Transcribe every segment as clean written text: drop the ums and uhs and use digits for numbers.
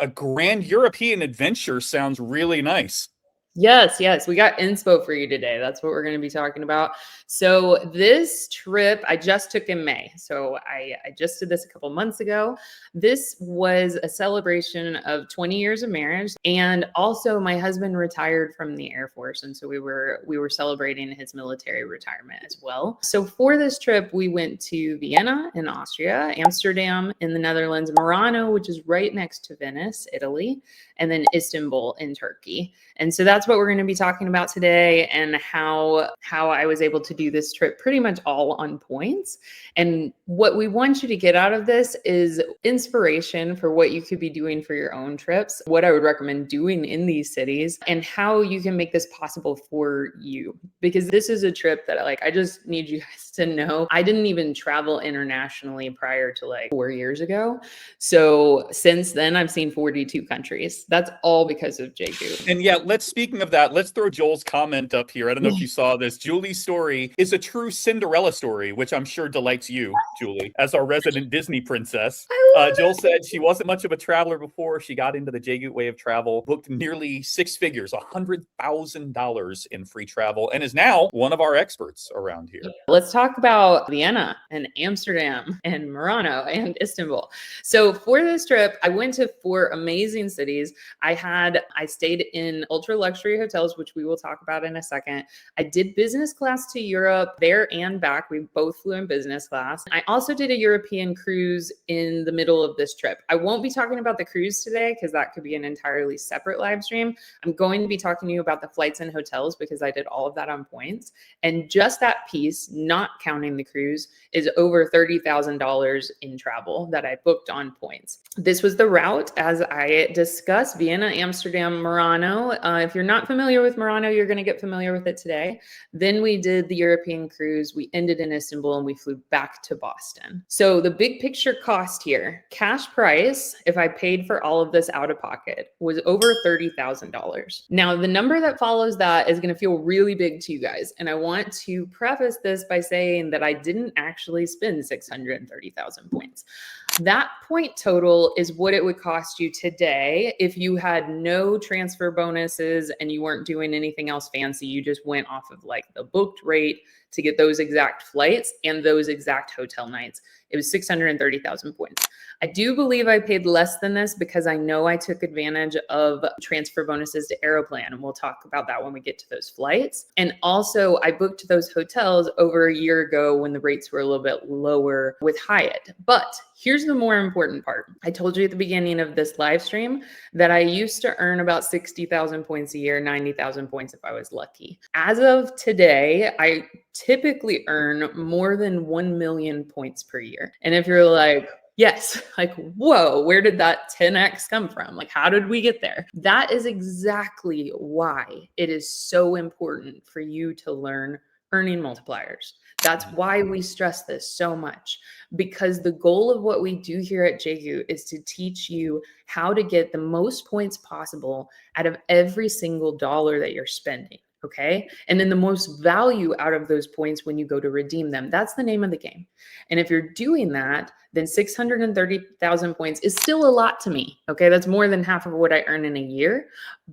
a grand European adventure sounds really nice. Yes, yes. We got inspo for you today. That's what we're going to be talking about. So this trip I just took in May. So I just did this a couple months ago. This was a celebration of 20 years of marriage. And also my husband retired from the Air Force. And so we were celebrating his military retirement as well. So for this trip, we went to Vienna in Austria, Amsterdam in the Netherlands, Murano, which is right next to Venice, Italy, and then Istanbul in Turkey. And so that's what we're going to be talking about today, and how I was able to do this trip pretty much all on points. And what we want you to get out of this is inspiration for what you could be doing for your own trips, what I would recommend doing in these cities, and how you can make this possible for you. Because this is a trip that I just need you guys to know. I didn't even travel internationally prior to like 4 years ago. So since then, I've seen 42 countries. That's all because of Jaegu. And yeah, speaking of that, let's throw Joel's comment up here. I don't know if you saw this. Julie's story is a true Cinderella story, which I'm sure delights you, Julie, as our resident Disney princess. Joel said she wasn't much of a traveler before she got into the Jaegu way of travel, booked nearly six figures, $100,000 in free travel, and is now one of our experts around here. Let's talk about Vienna and Amsterdam and Murano and Istanbul. So for this trip, I went to 4 amazing cities. I stayed in ultra luxury hotels, which we will talk about in a second. I did business class to Europe there and back. We both flew in business class. I also did a European cruise in the middle of this trip. I won't be talking about the cruise today because that could be an entirely separate live stream. I'm going to be talking to you about the flights and hotels because I did all of that on points. And just that piece, not counting the cruise, is over $30,000 in travel that I booked on points. This was the route as I discussed: Vienna, Amsterdam, Murano. If you're not familiar with Murano, you're going to get familiar with it today. Then we did the European cruise. We ended in Istanbul and we flew back to Boston. So the big picture cost here, cash price, if I paid for all of this out of pocket, was over $30,000. Now, the number that follows that is going to feel really big to you guys. And I want to preface this by saying that I didn't actually spend 630,000 points. That point total is what it would cost you today if you had no transfer bonuses and you weren't doing anything else fancy. You just went off of like the booked rate to get those exact flights and those exact hotel nights. It was 630,000 points. I do believe I paid less than this because I know I took advantage of transfer bonuses to Aeroplan, and we'll talk about that when we get to those flights. And also I booked those hotels over a year ago when the rates were a little bit lower with Hyatt. But here's the more important part. I told you at the beginning of this live stream that I used to earn about 60,000 points a year, 90,000 points if I was lucky. As of today, I typically earn more than 1 million points per year. And if you're like, yes, like, whoa, where did that 10x come from? Like, how did we get there? That is exactly why it is so important for you to learn earning multipliers. That's why we stress this so much, because the goal of what we do here at Jaegu is to teach you how to get the most points possible out of every single dollar that you're spending. Okay. And then the most value out of those points when you go to redeem them. That's the name of the game. And if you're doing that, then 630,000 points is still a lot to me. Okay. That's more than half of what I earn in a year,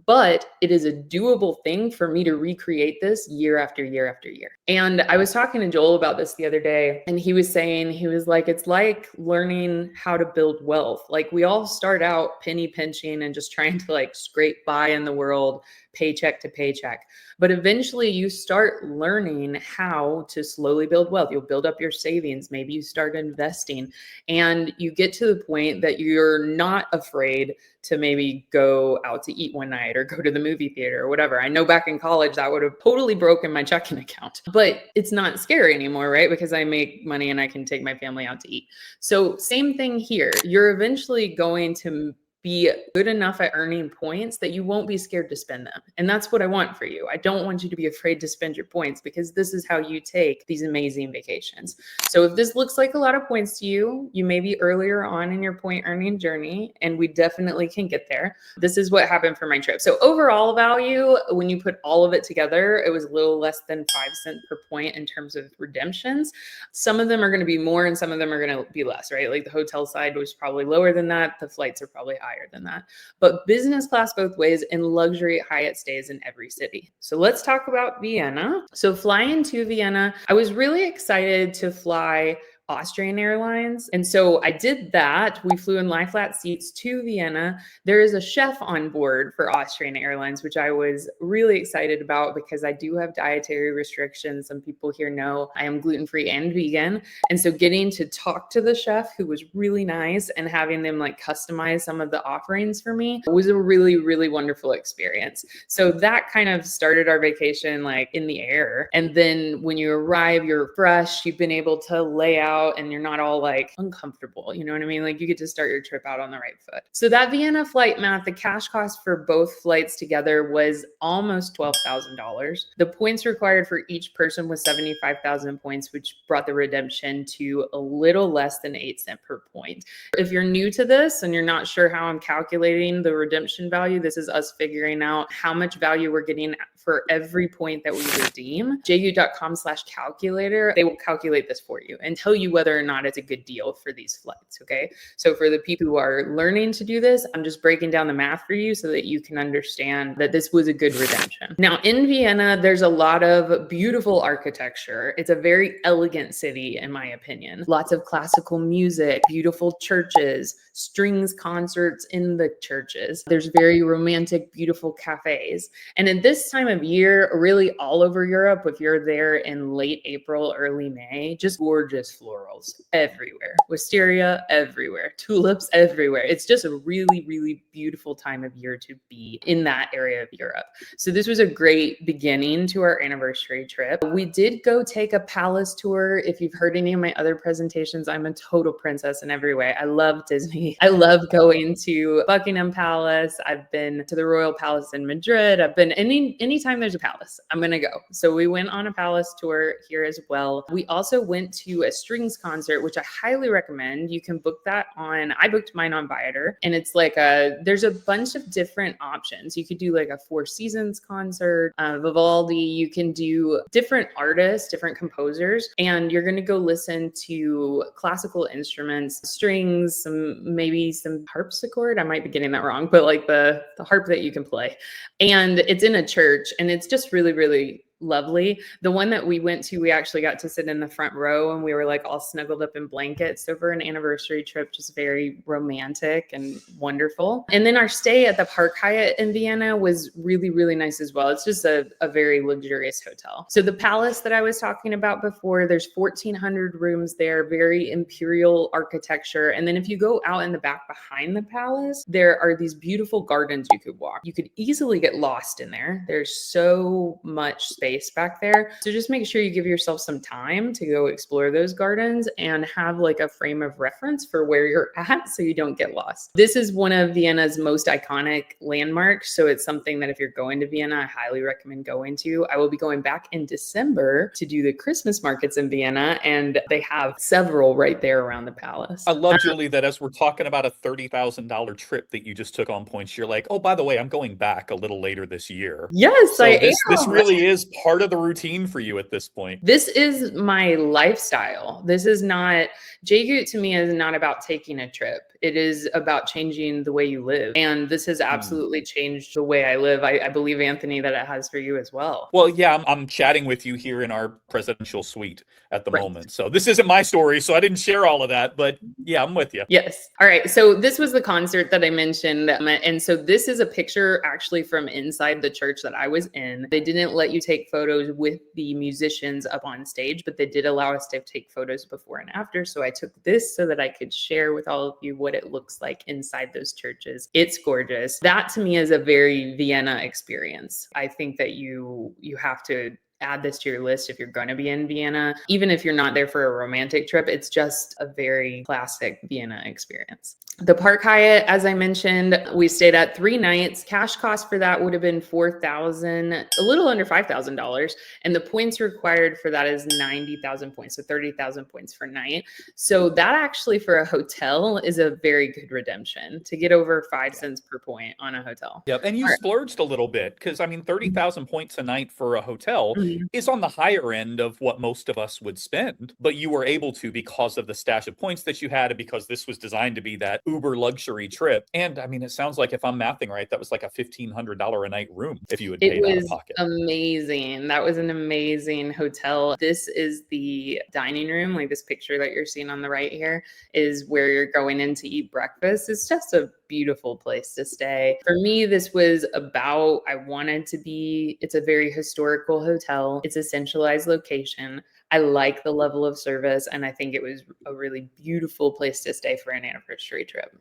but it is a doable thing for me to recreate this year after year after year. And I was talking to Joel about this the other day, and he was saying, he was like, it's like learning how to build wealth. Like, we all start out penny pinching and just trying to like scrape by in the world, paycheck to paycheck. But eventually you start learning how to slowly build wealth. You'll build up your savings. Maybe you start investing, and you get to the point that you're not afraid to maybe go out to eat one night or go to the movie theater or whatever. I know back in college that would have totally broken my checking account, but it's not scary anymore, right? Because I make money and I can take my family out to eat. So same thing here. You're eventually going to be good enough at earning points that you won't be scared to spend them. And that's what I want for you. I don't want you to be afraid to spend your points, because this is how you take these amazing vacations. So if this looks like a lot of points to you, you may be earlier on in your point earning journey, and we definitely can get there. This is what happened for my trip. So overall value, when you put all of it together, it was a little less than 5 cents per point in terms of redemptions. Some of them are going to be more and some of them are going to be less, right? Like the hotel side was probably lower than that. The flights are probably higher. higher than that. But business class both ways and luxury Hyatt stays in every city. So let's talk about Vienna. So flying to Vienna, I was really excited to fly Austrian Airlines. And so I did that. We flew in lie flat seats to Vienna. There is a chef on board for Austrian Airlines, which I was really excited about because I do have dietary restrictions. Some people here know I am gluten-free and vegan. And so getting to talk to the chef, who was really nice, and having them like customize some of the offerings for me was a really, really wonderful experience. So that kind of started our vacation like in the air. And then when you arrive, you're fresh, you've been able to lay out and you're not all like uncomfortable. You know what I mean? Like you get to start your trip out on the right foot. So that Vienna flight math, the cash cost for both flights together was almost $12,000. The points required for each person was 75,000 points, which brought the redemption to a little less than 8 cents per point. If you're new to this and you're not sure how I'm calculating the redemption value, this is us figuring out how much value we're getting for every point that we redeem. jgu.com/calculator, they will calculate this for you and tell you whether or not it's a good deal for these flights, okay? So for the people who are learning to do this, I'm just breaking down the math for you so that you can understand that this was a good redemption. Now in Vienna, there's a lot of beautiful architecture. It's a very elegant city, in my opinion. Lots of classical music, beautiful churches, strings concerts in the churches. There's very romantic, beautiful cafes. And at this time of year, really all over Europe, if you're there in late April, early May, just gorgeous florals everywhere. Wisteria everywhere. Tulips everywhere. It's just a really, really beautiful time of year to be in that area of Europe. So this was a great beginning to our anniversary trip. We did go take a palace tour. If you've heard any of my other presentations, I'm a total princess in every way. I love Disney. I love going to Buckingham Palace. I've been to the Royal Palace in Madrid. I've been anytime there's a palace, I'm going to go. So we went on a palace tour here as well. We also went to a strings concert, which I highly recommend. You can book that I booked mine on Viator, and it's like there's a bunch of different options. You could do like a Four Seasons concert, Vivaldi. You can do different artists, different composers, and you're going to go listen to classical instruments, strings, maybe some harpsichord. I might be getting that wrong, but like the harp that you can play. And it's in a church, and it's just really, really lovely. The one that we went to, we actually got to sit in the front row and we were like all snuggled up in blankets. So for an anniversary trip, just very romantic and wonderful. And then our stay at the Park Hyatt in Vienna was really, really nice as well. It's just a very luxurious hotel. So the palace that I was talking about before, there's 1,400 rooms there, very imperial architecture. And then if you go out in the back behind the palace, there are these beautiful gardens you could walk. You could easily get lost in there. There's so much space back there. So just make sure you give yourself some time to go explore those gardens and have like a frame of reference for where you're at so you don't get lost. This is one of Vienna's most iconic landmarks. So it's something that if you're going to Vienna, I highly recommend going to. I will be going back in December to do the Christmas markets in Vienna, and they have several right there around the palace. I love, Julie, that as we're talking about a $30,000 trip that you just took on points, you're like, oh, by the way, I'm going back a little later this year. Yes, so I this am. really is part of the routine for you at this point. This is my lifestyle. This is not, JGoot to me is not about taking a trip. It is about changing the way you live. And this has absolutely changed the way I live. I believe, Anthony, that it has for you as well. Well, yeah, I'm chatting with you here in our presidential suite at the moment. So this isn't my story, so I didn't share all of that, but yeah, I'm with you. Yes. All right. So this was the concert that I mentioned. And so this is a picture actually from inside the church that I was in. They didn't let you take photos with the musicians up on stage, but they did allow us to take photos before and after. So I took this so that I could share with all of you what it looks like inside those churches. It's gorgeous. That to me is a very Vienna experience. I think that you have to add this to your list if you're going to be in Vienna. Even if you're not there for a romantic trip, it's just a very classic Vienna experience. The Park Hyatt, as I mentioned, we stayed at 3 nights. Cash cost for that would have been $4,000, a little under $5,000. And the points required for that is 90,000 points. So 30,000 points per night. So that actually for a hotel is a very good redemption to get over 5 cents per point on a hotel. Yep. And you splurged a little bit because, I mean, 30,000 points a night for a hotel is on the higher end of what most of us would spend, but you were able to because of the stash of points that you had and because this was designed to be that uber luxury trip. And I mean, it sounds like, if I'm mathing right, that was like a $1,500 a night room if you had It paid out of was pocket. amazing. That was an amazing hotel. This is the dining room. Like this picture that you're seeing on the right here is where you're going in to eat breakfast. It's just a beautiful place to stay. For me, this was about, I wanted to be, it's a very historical hotel. It's a centralized location. I like the level of service, and I think it was a really beautiful place to stay for an anniversary trip.